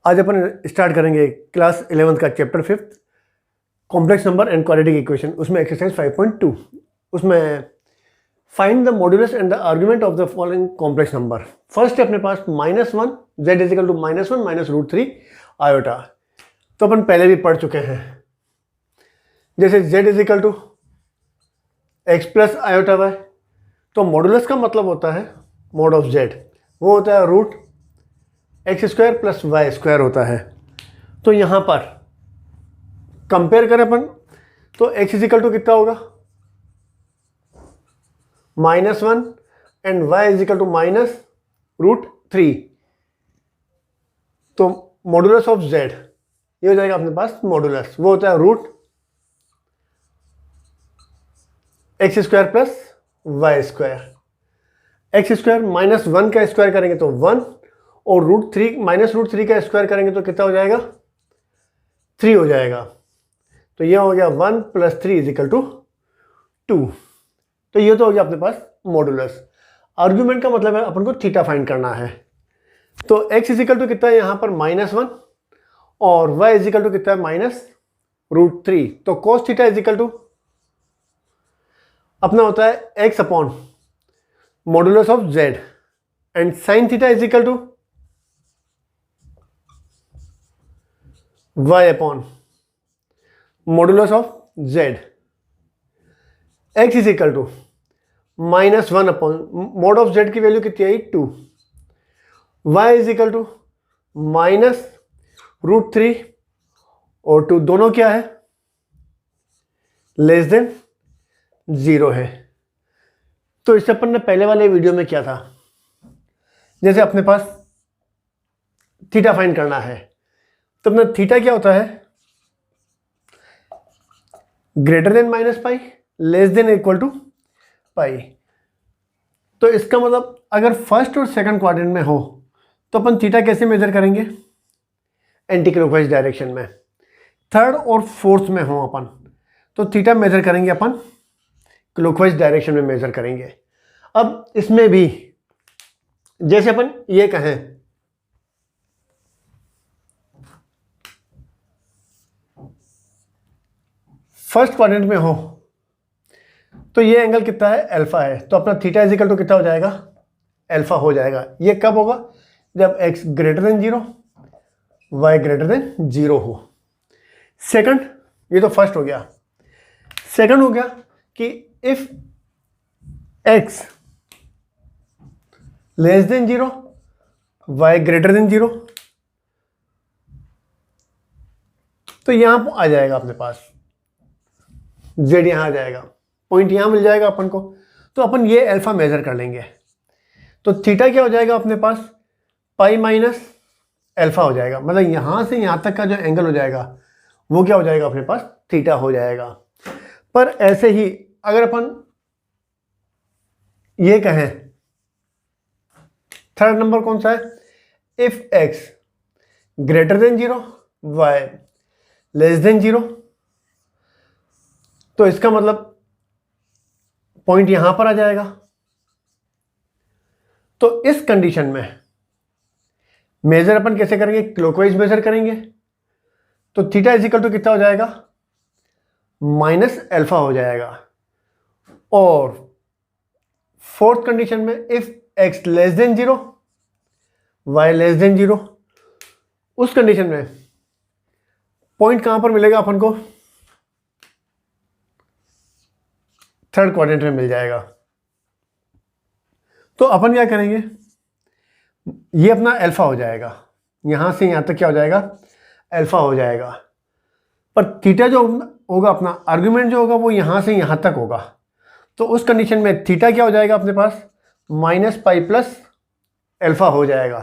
आज अपन स्टार्ट करेंगे class 11th का chapter 5 complex number and quadratic equation. उसमें एक्सरसाइज 5.2, उसमें find the modulus and the argument of the following complex number. First है अपने पास -1 z is equal to -1 minus √3 iota. तो अपन पहले भी पढ़ चुके हैं, जैसे z is equal to x plus iota y. तो मॉड्यूलस का मतलब होता है मॉड ऑफ z, वो होता है √x² प्लस y² होता है। तो यहाँ पर कंपेयर करें अपन तो x इजिकल टू कितना होगा -1 एंड y इजिकल टू -√3। तो मॉडुलस ऑफ z ये हो जाएगा अपने पास मॉडुलस, वो होता है √x² प्लस y²। x² -1 का स्क्वायर करेंगे तो 1 और √3 का स्क्वायर करेंगे तो कितना हो जाएगा 3 हो जाएगा। तो ये हो गया 1 + 3 इजिकल टू 2। तो ये तो हो गया अपने पास मॉडुलस। आर्गुमेंट का मतलब है अपन को थीटा फाइंड करना है। तो x इजिकल टू कितना है यहाँ पर -1 और y इजिकल टू कितना है -√3। तो cos थीटा इजिकल टू अपना होता है x upon modulus of z and sin theta is equal to y upon modulus of z। x is equal to -1 upon mod of z की वैल्यू कितनी आई 2। y इजिकल टू -√3 और 2 दोनों क्या है लेस देन 0 है। तो इससे अपन ने पहले वाले वीडियो में क्या था, जैसे अपने पास थीटा फाइंड करना है तो अपना थीटा क्या होता है greater than -pi less than equal to pi. तो इसका मतलब अगर फर्स्ट और सेकंड क्वाड्रेंट में हो तो अपन थीटा कैसे मेजर करेंगे एंटी क्लॉकवाइज डायरेक्शन में। थर्ड और फोर्थ में हो अपन तो थीटा मेजर करेंगे अपन क्लॉकवाइज डायरेक्शन में मेजर करेंगे। अब इसमें भी जैसे अपन ये कहें फर्स्ट क्वाड्रेंट में हो तो ये एंगल कितना है अल्फा है, तो अपना थीटा इजिकल टू कितना हो जाएगा अल्फा हो जाएगा। ये कब होगा जब x greater than 0 y greater than 0 हो। सेकंड, ये तो फर्स्ट हो गया। सेकंड हो गया कि if x less than 0 y greater than 0, तो यहां आ जाएगा अपने पास z, यहां आ जाएगा पॉइंट, यहां मिल जाएगा अपन को। तो अपन ये अल्फा मेजर कर लेंगे तो थीटा क्या हो जाएगा अपने पास पाई माइनस अल्फा हो जाएगा। मतलब यहां से यहां तक का जो एंगल हो जाएगा वो क्या हो जाएगा अपने पास थीटा हो जाएगा। पर ऐसे ही अगर अपन ये कहें थर्ड नंबर कौन सा है, if x greater than 0 y less than 0, तो इसका मतलब पॉइंट यहां पर आ जाएगा। तो इस कंडीशन में मेजर अपन कैसे करेंगे क्लॉकवाइज मेजर करेंगे। तो थीटा इजिकल टू कितना हो जाएगा -अल्फा हो जाएगा। और फोर्थ कंडीशन में if x less than 0 y less than 0, उस कंडीशन में पॉइंट कहां पर मिलेगा अपन को थर्ड क्वाड्रेंट में मिल जाएगा। तो अपन क्या करेंगे, ये अपना अल्फा हो जाएगा, यहां से यहां तक क्या हो जाएगा अल्फा हो जाएगा। पर थीटा जो होगा अपना आर्गुमेंट जो होगा वो यहां से यहां तक होगा। तो उस कंडीशन में थीटा क्या हो जाएगा अपने पास -पाई प्लस अल्फा हो जाएगा।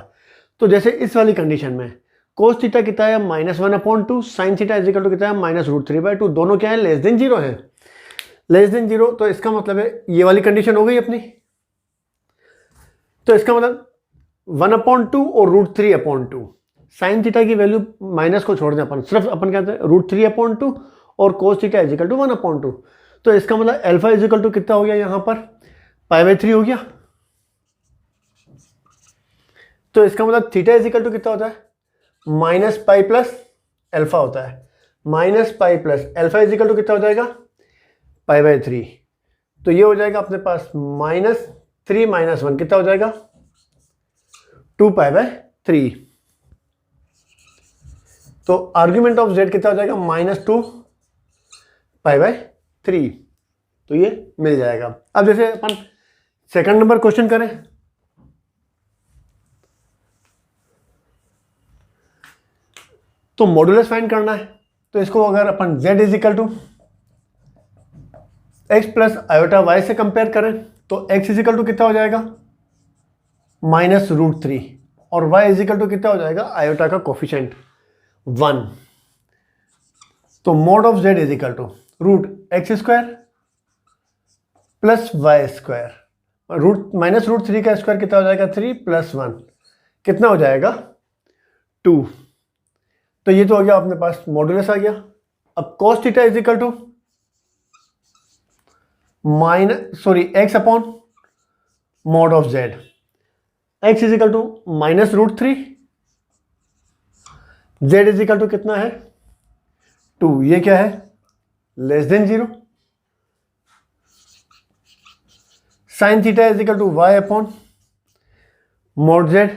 तो जैसे इस वाली कंडीशन में कोस थीटा कितना है -1/2, साइन थीटा इजिकल टू कितना है -√3/2, दोनों क्या है लेस देन 0 है। लेस देन 0 तो इसका मतलब है ये वाली कंडीशन हो गई अपनी। तो इसका मतलब 1/2 और √3/2। साइन थीटा की वैल्यू माइनस को छोड़ दें अपन, सिर्फ अपन कहते हैं √3/2 और कोस थीटा इजिकल टू 1/2। तो इसका मतलब अल्फा इजिकल टू कितना हो गया यहां पर π/3 हो गया। तो इसका मतलब थीटा इजिकल टू कितना होता है माइनस पाई प्लस एल्फा होता है। Minus pi plus alpha is equal to कितना हो जाएगा, पाई बाय 3। तो ये हो जाएगा अपने पास -3 - 1 कितना हो जाएगा, 2 पाई बाय 3। तो आर्ग्यूमेंट ऑफ z कितना हो जाएगा, -2 पाई बाय 3। तो ये मिल जाएगा। अब जैसे अपन सेकंड नंबर क्वेश्चन करें, तो मॉडुलस फाइंड करना है। तो इसको अगर अपन z is equal to x plus iota y से कंपेयर करें तो x इज इक्वल टू कितना हो जाएगा, -√3, और y इज इक्वल टू कितना हो जाएगा, आयोटा का कोफिशिएंट 1। तो mod of z is equal to √x² plus y², -√3 का स्क्वायर कितना हो जाएगा, 3 + 1 कितना हो जाएगा, 2। तो ये तो हो गया अपने पास मॉडुलस आ गया। अब cos theta is equal to x upon mod of z, x is equal to -√3, z is equal to कितना है, 2। ये क्या है, less than 0। Sine theta is equal to y upon mod z,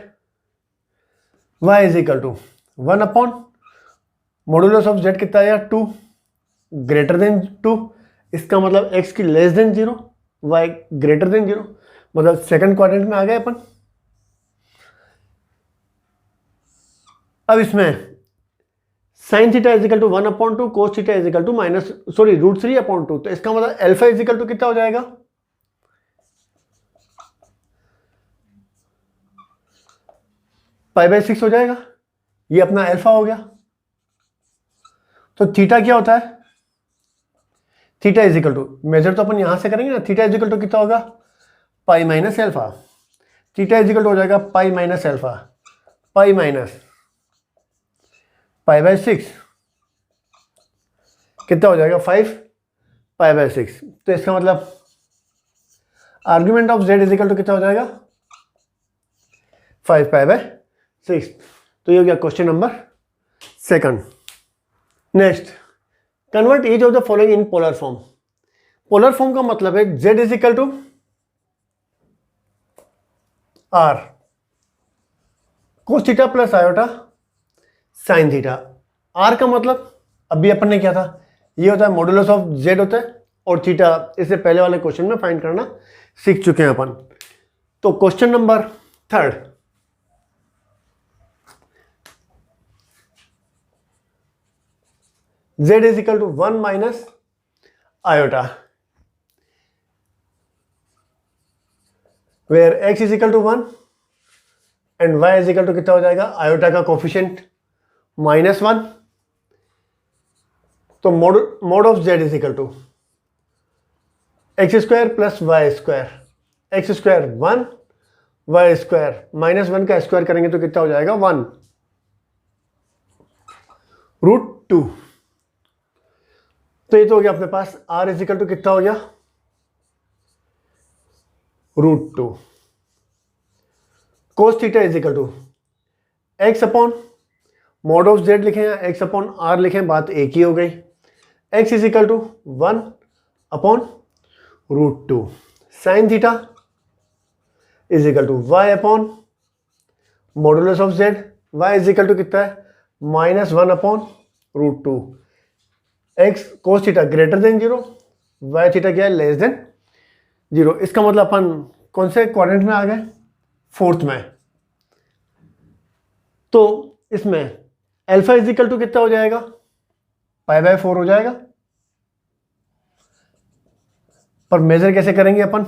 y is equal to 1 upon modulus of z कितना आया, 2 greater than 2। इसका मतलब x की less than 0, y greater than 0, मतलब सेकंड क्वाड्रेंट में आ गए अपन। अब इसमें sine theta is equal to 1/2, cos theta is equal to √3/2। तो इसका मतलब अल्फा इज इक्वल टू कितना हो जाएगा, पाई बाय 6 हो जाएगा। ये अपना अल्फा हो गया। तो थीटा क्या होता है, theta is equal to, major तो अपन यहां से करेंगे ना, थीटा इज इक्वल टू कितना होगा, pi minus alpha. Theta is equal to हो जाएगा pi minus alpha, pi minus pi by 6 कितना हो जाएगा, 5 पाई बाय 6। तो इसका मतलब argument of z is equal to कितना हो जाएगा, 5 पाई बाय 6। तो ये हो गया question number second. Next, convert each of the following in polar form. Polar form का मतलब है z is equal to r cos theta plus iota sine theta. r का मतलब अभी अपन ने क्या था, ये होता है मॉडुलस ऑफ z होता है, और थीटा इससे पहले वाले क्वेश्चन में फाइंड करना सीख चुके हैं अपन। तो question number third, z is equal to 1 minus iota, where x is equal to 1 and y is equal to कितना हो जाएगा, आयोटा का कोफिशिएंट -1। तो mod of z is equal to x² plus y², x² 1, y² -1 का square करेंगे तो कितना हो जाएगा, 1 √2। तो ये तो हो गया अपने पास r इज इक्वल टू कितना हो गया, √2। Cos theta is equal to x upon mod of z लिखें या x अपॉन r लिखें, बात एक ही हो गई। x is equal to 1 upon √2। Sine theta is equal to y upon modulus of z, y is equal to कितना है, -1 upon √2। x cos theta greater than 0, y theta क्या है, लेस देन 0। इसका मतलब अपन कौन से क्वाड्रेंट में आ गए, फोर्थ में। तो इसमें अल्फा इज इक्वल टू कितना हो जाएगा, पाई बाय 4 हो जाएगा। पर मेजर कैसे करेंगे अपन,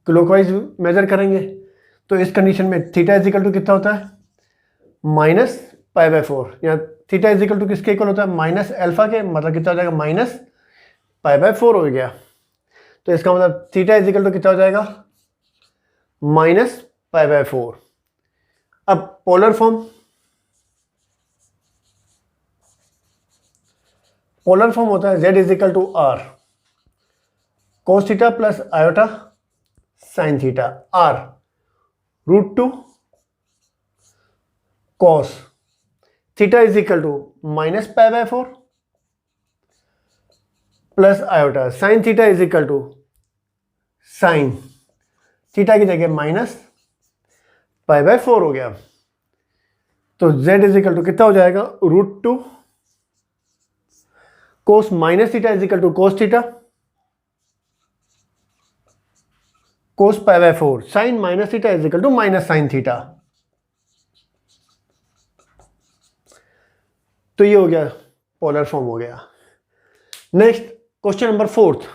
क्लॉकवाइज मेजर करेंगे। तो इस कंडीशन में थीटा इज इक्वल टू कितना होता है, -पाई बाय 4। यहाँ थीटा इज इक्वल टू किसके इक्वल होता है, माइनस अल्फा के, मतलब कितना हो जाएगा, -पाई बाय 4 हो गया। तो इसका मतलब थीटा इज इक्वल टू कितना हो जाएगा, -पाई बाय 4। अब पोलर फॉर्म, पोलर फॉर्म होता है z is equal to r cos theta plus iota sine theta, r √2 cos theta is equal to minus pi by 4 plus iota sine theta is equal to sine theta की जगह minus pi by 4 हो गया। तो z is equal to कितना हो जाएगा, √2 cos minus theta is equal to cos theta cos pi by 4 sine minus theta is equal to minus sine theta. तो ये हो गया, पोलर फॉर्म हो गया। Next question number 4।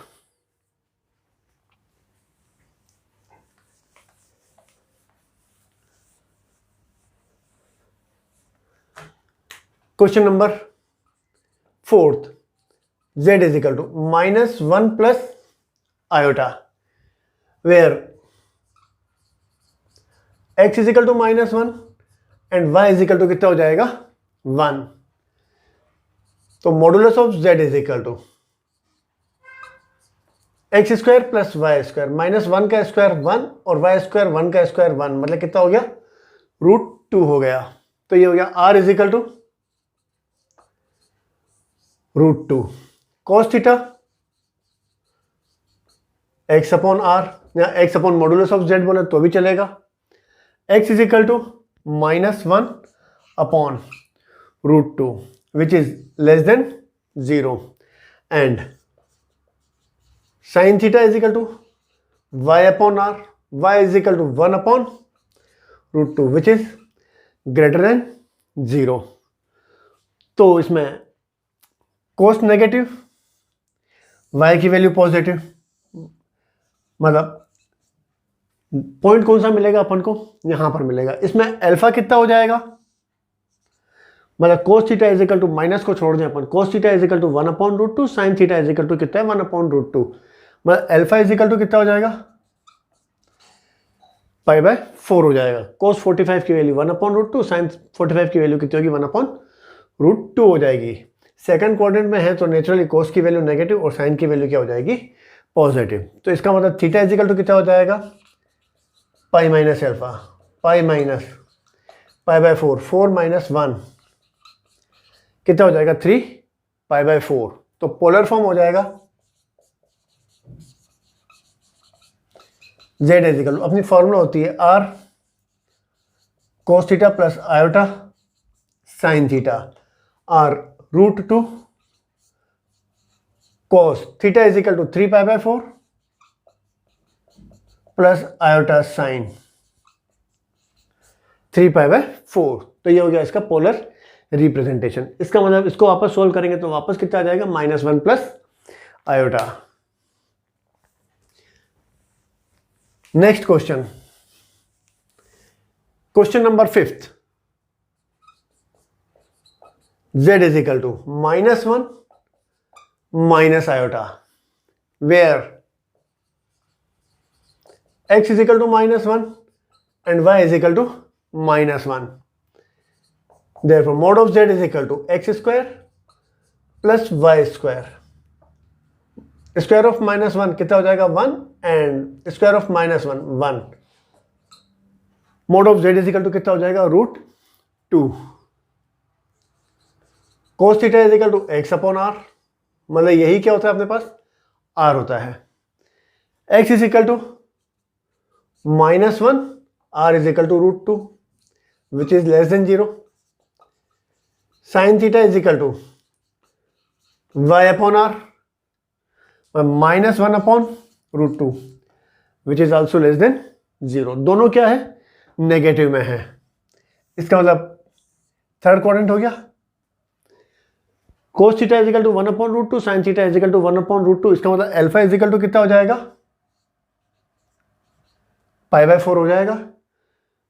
Question number 4, z is equal to -1 plus iota, where x is equal to -1 and y is equal to कितना हो जाएगा 1। तो modulus of z is equal to x square plus y square, -1 का square 1 और Y square 1 का square 1, मतलब कितना हो गया, √2 हो गया। तो ये हो गया r is equal to √2 cos theta x upon r, या x upon modulus of z बोले तो भी चलेगा। x is equal to -1 upon √2 which is less than 0 and sin theta is equal to y upon r, y is equal to 1 upon √2 which is greater than 0। तो इसमें cos negative, y की value positive, मतलब point कौन सा मिलेगा अपन को, यहां पर मिलेगा। इसमें अल्फा कितना हो जाएगा, मतलब cos theta is equal to minus को छोड़ दें अपन, cos theta is equal to 1 upon √2, sine theta is equal to कितना है 1 अपॉन √2, मतलब अल्फा इज इक्वल टू कितना हो जाएगा पाई बाय 4 हो जाएगा। कोस 45 की वैल्यू 1 अपॉन √2, साइन 45 की वैल्यू कितनी होगी 1 अपॉन √2 हो जाएगी। सेकंड क्वाड्रेंट में है तो नेचुरली कोस की वैल्यू नेगेटिव और साइन की वैल्यू क्या हो जाएगी पॉजिटिव। तो इसका मतलब थीटा इज इक्वल टू कितना हो जाएगा pi minus alpha, pi minus pi by 4, 4 minus 1 कितना हो जाएगा 3 पाई बाय 4। तो पोलर फॉर्म हो जाएगा z इज इक्वल टू, अपनी फॉर्मूला होती है r cos theta plus iota sine theta, r √2 cos theta is equal to 3 pi by 4 plus iota sine 3 pi by 4। तो ये हो गया इसका पोलर रिप्रेजेंटेशन। इसका मतलब इसको वापस सोल्व करेंगे तो वापस कितना आ जाएगा -1 plus iota. Next question, question number 5, z is equal to -1 minus iota, where x is equal to -1 and y is equal to -1. Therefore, mod of z is equal to x square plus y square. Square of -1 कितना हो जाएगा 1 and square of -1 1. Mod of z is equal to कितना हो जाएगा √2. cos theta is equal to x upon r, मतलब यही क्या होता है अपने पास r होता है। x is equal to -1, r is equal to √2 which is less than 0। Sine theta is equal to y upon r, -1 upon √2 which is also less than 0। दोनों क्या है नेगेटिव में है। इसका मतलब थर्ड क्वाड्रेंट हो गया। cos theta is equal to 1 upon √2, sine theta is equal to 1 upon √2। इसका मतलब अल्फा इज इक्वल टू कितना हो जाएगा पाई बाय 4 हो जाएगा।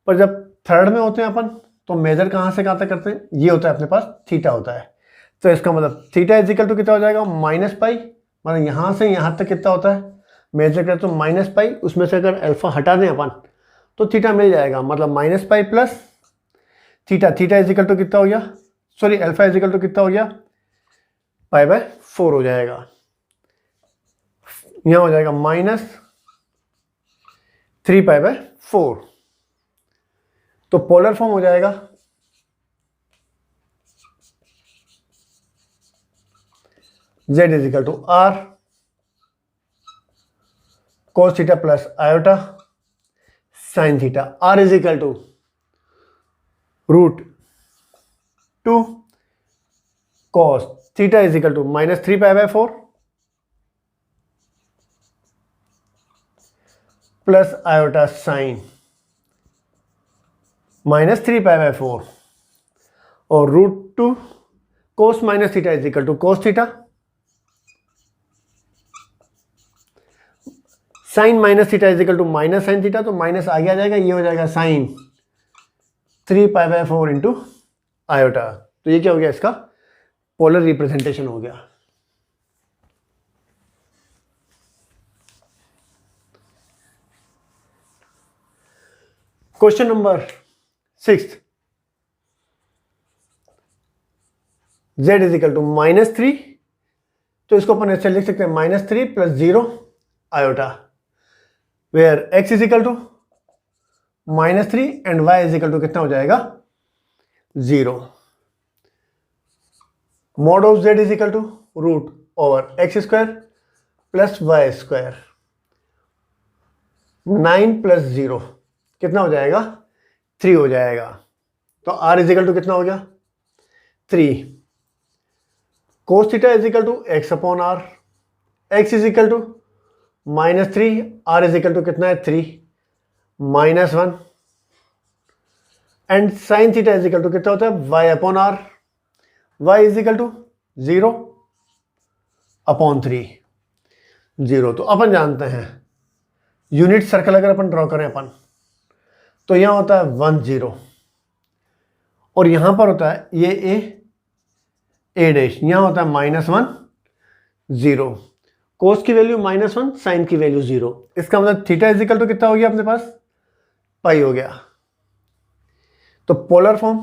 पर जब थर्ड में होते हैं अपन तो मेजर कहां से कहां तक करते हैं, ये होता है अपने पास थीटा होता है। तो इसका मतलब थीटा इज इक्वल टू कितना हो जाएगा -पाई, मतलब यहां से यहां तक कितना होता है मेजर करते तो -पाई, उसमें से अगर अल्फा हटा दें अपन तो थीटा मिल जाएगा, मतलब -pi plus theta, theta is equal to कितना हो गया, sorry alpha is equal to कितना हो गया पाई बाय 4 हो जाएगा। यहां हो जाएगा -3 पाई बाय 4। तो पोलर फॉर्म हो जाएगा z is equal to r cos theta plus iota sine theta, r is equal to root 2 cos theta is equal to minus 3π/4 plus iota sine minus 3π/4 और root 2 cos minus theta is equal to cos theta, sine minus theta is equal to minus sine theta, तो minus आगे आ जाएगा, ये हो जाएगा sign 3π/4 into iota. तो ये क्या हो गया, इसका पोलर रिप्रेजेंटेशन हो गया। Question number 6, z is equal to -3, तो इसको अपन ऐसे लिख सकते हैं -3 + 0 iota, where x is equal to -3 and y is equal to कितना हो जाएगा 0। Mod of z is equal to root over x² plus y², 9 + 0 कितना हो जाएगा 3 हो जाएगा। तो r इज इक्वल टू कितना हो गया 3। Cos theta is equal to x/r, x is equal to -3, r is equal to कितना है 3 -1 and sine theta is equal to कितना होता है y/r, y is equal to 0/3 0। तो अपन जानते हैं यूनिट सर्कल अगर अपन ड्रॉ करें अपन, तो यहां होता है 1 0 और यहां पर होता है ये a डैश, यहां होता है -1 0, कोस की वैल्यू -1, साइन की वैल्यू 0। इसका मतलब थीटा इज इक्वल टू कितना हो गया अपने पास पाई हो गया। तो पोलर फॉर्म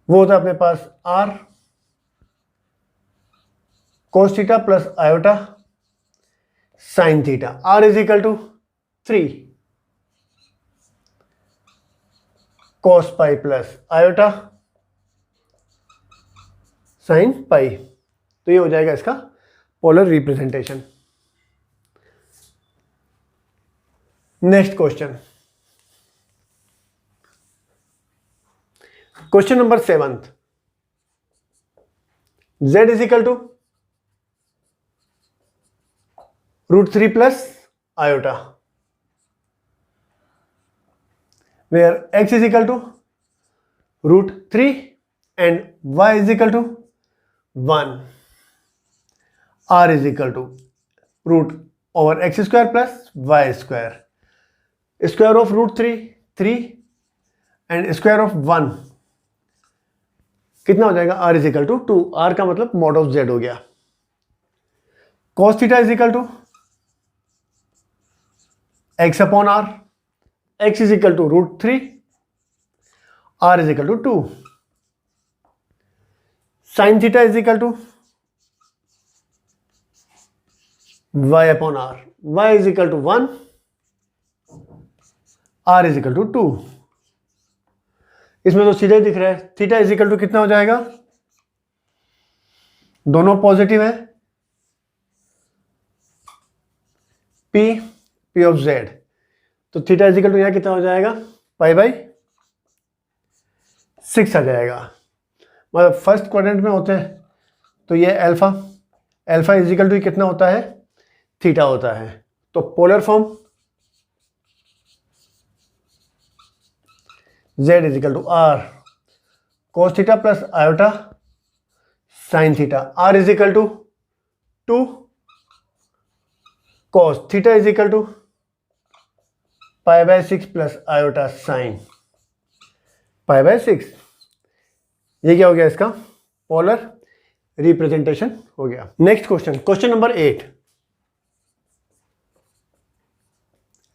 वो होता है अपने पास r cos theta plus iota sine theta, r is equal to 3 cos pi plus iota sine pi. तो ये हो जाएगा इसका polar representation. Next question, question number 7, z is equal to √3 plus iota, where x is equal to √3 and y is equal to 1, r is equal to root over x² plus y², square of √3 3 and square of 1 कितना हो जाएगा r is equal to 2, r का मतलब mod of z हो गया। cos theta is equal to x/r, x is equal to √3, r is equal to 2, sin theta is equal to y/r, y is equal to 1, r is equal to 2। इसमें तो सीधे दिख रहा है theta is equal to कितना हो जाएगा, दोनों पॉजिटिव है, p ऑफ z, तो थीटा इज इक्वल टू यहां कितना हो जाएगा π/6 आ जाएगा। मतलब फर्स्ट क्वाड्रेंट में होते हैं तो ये अल्फा इज इक्वल टू कितना होता है थीटा होता है। तो polar form z is equal to r cos theta plus iota sine theta, r is equal to 2 cos theta is equal to π/6 plus iota sine π/6। ये क्या हो गया इसका पोलर रिप्रेजेंटेशन हो गया। Next question, question number 8,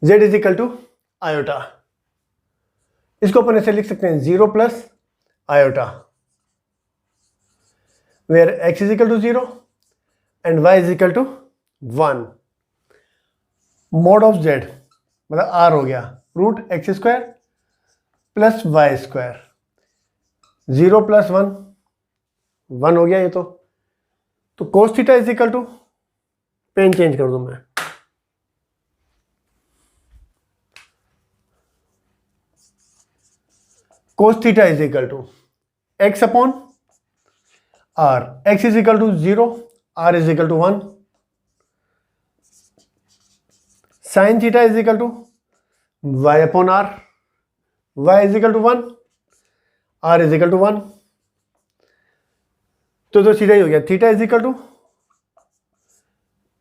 z is equal to iota, इसको अपन ऐसे लिख सकते हैं 0 plus iota, where x is equal to 0 and y is equal to 1, mod of z मतलब r हो गया √x² प्लस y², 0 + 1 1 हो गया ये तो cos theta is equal to, pen change कर दूं मैं, cos theta is equal to x upon r, x is equal to 0, r is equal to 1, sin theta is equal to y upon r, y is equal to 1, r is equal to 1, तो सीधा ही हो गया, theta is equal to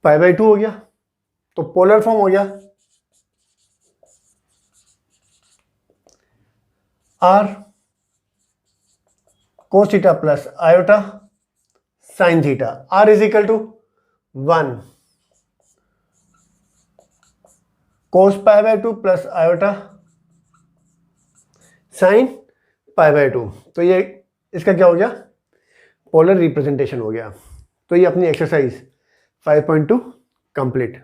π/2 हो गया, तो polar form हो गया r cos theta plus iota sin theta, r is equal to 1 cos π/2 plus iota sin π/2। तो ये इसका क्या हो गया, पोलर रिप्रेजेंटेशन हो गया। तो ये अपनी एक्सरसाइज 5.2 कंप्लीट।